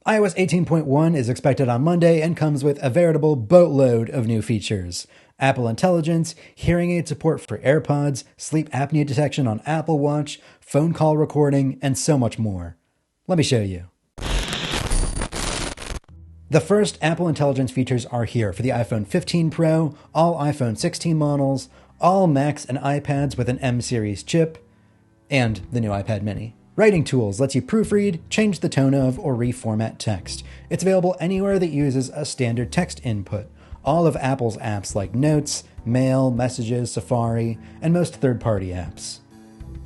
iOS 18.1 is expected on Monday and comes with a veritable boatload of new features. Apple Intelligence, hearing aid support for AirPods, sleep apnea detection on Apple Watch, phone call recording, and so much more. Let me show you. The first Apple Intelligence features are here for the iPhone 15 Pro, all iPhone 16 models, all Macs and iPads with an M series chip, and the new iPad mini. Writing Tools lets you proofread, change the tone of, or reformat text. It's available anywhere that uses a standard text input. All of Apple's apps like Notes, Mail, Messages, Safari, and most third-party apps.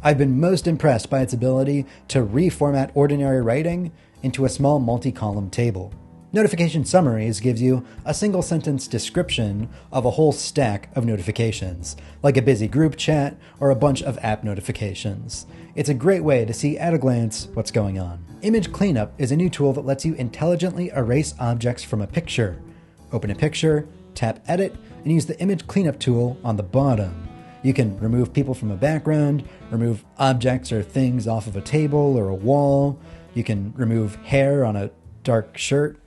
I've been most impressed by its ability to reformat ordinary writing into a small multi-column table. Notification Summaries gives you a single-sentence description of a whole stack of notifications, like a busy group chat or a bunch of app notifications. It's a great way to see at a glance what's going on. Image Cleanup is a new tool that lets you intelligently erase objects from a picture. Open a picture, tap Edit, and use the Image Cleanup tool on the bottom. You can remove people from a background, remove objects or things off of a table or a wall. You can remove hair on a dark shirt,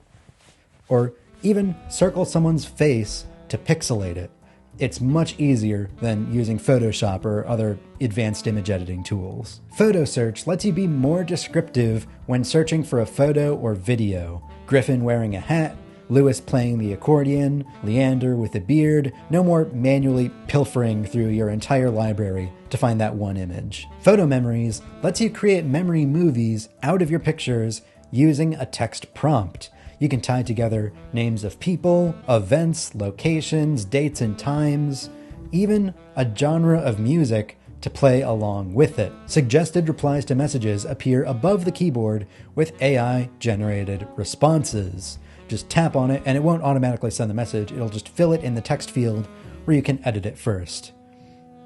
or even circle someone's face to pixelate it. It's much easier than using Photoshop or other advanced image editing tools. Photo Search lets you be more descriptive when searching for a photo or video. Griffin wearing a hat, Lewis playing the accordion, Leander with a beard, no more manually pilfering through your entire library to find that one image. Photo Memories lets you create memory movies out of your pictures using a text prompt. You can tie together names of people, events, locations, dates and times, even a genre of music to play along with it. Suggested replies to messages appear above the keyboard with AI-generated responses. Just tap on it and it won't automatically send the message. It'll just fill it in the text field where you can edit it first.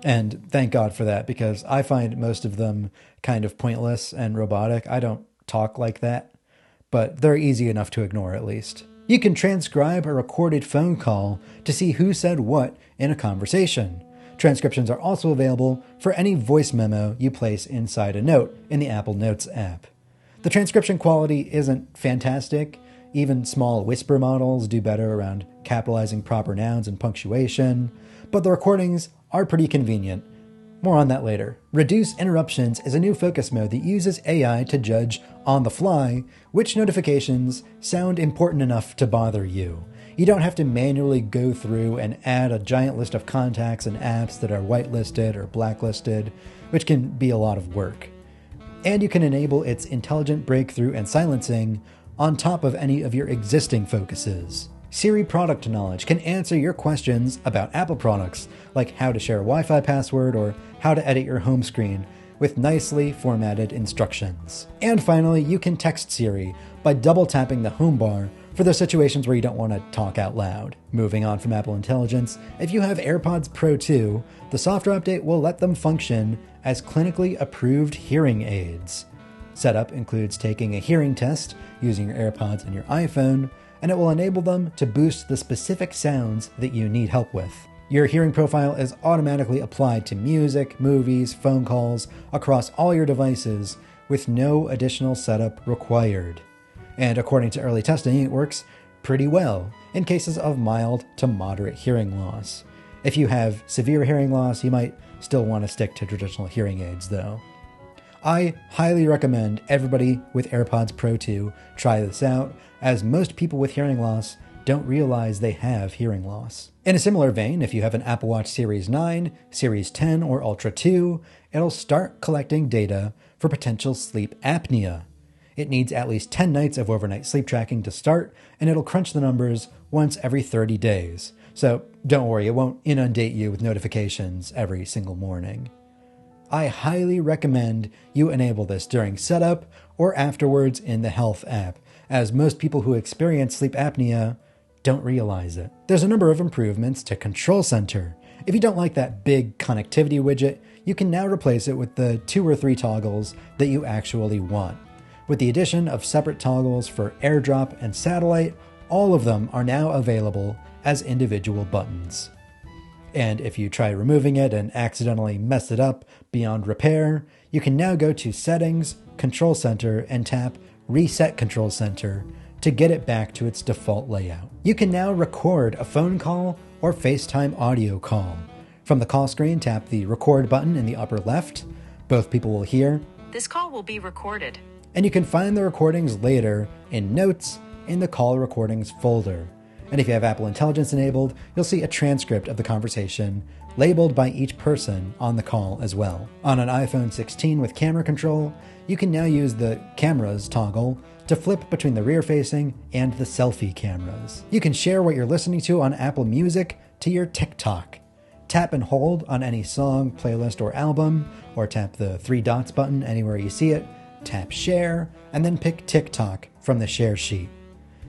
And thank God for that, because I find most of them kind of pointless and robotic. I don't talk like that, but they're easy enough to ignore at least. You can transcribe a recorded phone call to see who said what in a conversation. Transcriptions are also available for any voice memo you place inside a note in the Apple Notes app. The transcription quality isn't fantastic. Even small whisper models do better around capitalizing proper nouns and punctuation, but the recordings are pretty convenient. More on that later. Reduce Interruptions is a new focus mode that uses AI to judge on the fly which notifications sound important enough to bother you. You don't have to manually go through and add a giant list of contacts and apps that are whitelisted or blacklisted, which can be a lot of work. And you can enable its intelligent breakthrough and silencing on top of any of your existing focuses. Siri Product Knowledge can answer your questions about Apple products, like how to share a Wi-Fi password or how to edit your home screen, with nicely formatted instructions. And finally, you can text Siri by double tapping the home bar for those situations where you don't want to talk out loud. Moving on from Apple Intelligence, if you have AirPods Pro 2, the software update will let them function as clinically approved hearing aids. Setup includes taking a hearing test using your AirPods and your iPhone, and it will enable them to boost the specific sounds that you need help with. Your hearing profile is automatically applied to music, movies, phone calls across all your devices with no additional setup required. And according to early testing, it works pretty well in cases of mild to moderate hearing loss. If you have severe hearing loss, you might still want to stick to traditional hearing aids though. I highly recommend everybody with AirPods Pro 2 try this out, as most people with hearing loss don't realize they have hearing loss. In a similar vein, if you have an Apple Watch Series 9, Series 10, or Ultra 2, it'll start collecting data for potential sleep apnea. It needs at least 10 nights of overnight sleep tracking to start, and it'll crunch the numbers once every 30 days. So don't worry, it won't inundate you with notifications every single morning. I highly recommend you enable this during setup or afterwards in the Health app, as most people who experience sleep apnea don't realize it. There's a number of improvements to Control Center. If you don't like that big connectivity widget, you can now replace it with the 2 or 3 toggles that you actually want. With the addition of separate toggles for AirDrop and satellite, all of them are now available as individual buttons. And if you try removing it and accidentally mess it up beyond repair, you can now go to Settings, Control Center, and tap Reset Control Center to get it back to its default layout. You can now record a phone call or FaceTime audio call. From the call screen, tap the record button in the upper left. Both people will hear, "This call will be recorded." And you can find the recordings later in Notes in the Call Recordings folder. And if you have Apple Intelligence enabled, you'll see a transcript of the conversation labeled by each person on the call as well. On an iPhone 16 with camera control, you can now use the Cameras toggle to flip between the rear-facing and the selfie cameras. You can share what you're listening to on Apple Music to your TikTok. Tap and hold on any song, playlist, or album, or tap the 3 dots button anywhere you see it, tap Share, and then pick TikTok from the Share sheet.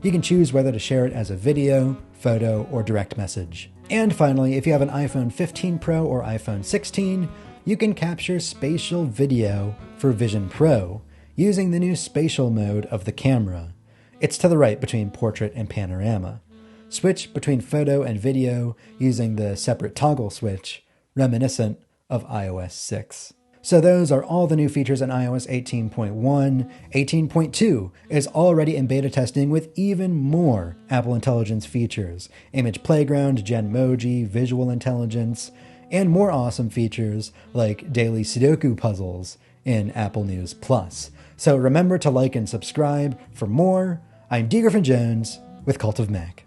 You can choose whether to share it as a video, photo, or direct message. And finally, if you have an iPhone 15 Pro or iPhone 16, you can capture spatial video for Vision Pro using the new spatial mode of the camera. It's to the right between portrait and panorama. Switch between photo and video using the separate toggle switch, reminiscent of iOS 6. So those are all the new features in iOS 18.1. 18.2 is already in beta testing with even more Apple Intelligence features, Image Playground, Genmoji, Visual Intelligence, and more awesome features like daily Sudoku puzzles in Apple News Plus. So remember to like and subscribe for more. I'm Griffin Jones with Cult of Mac.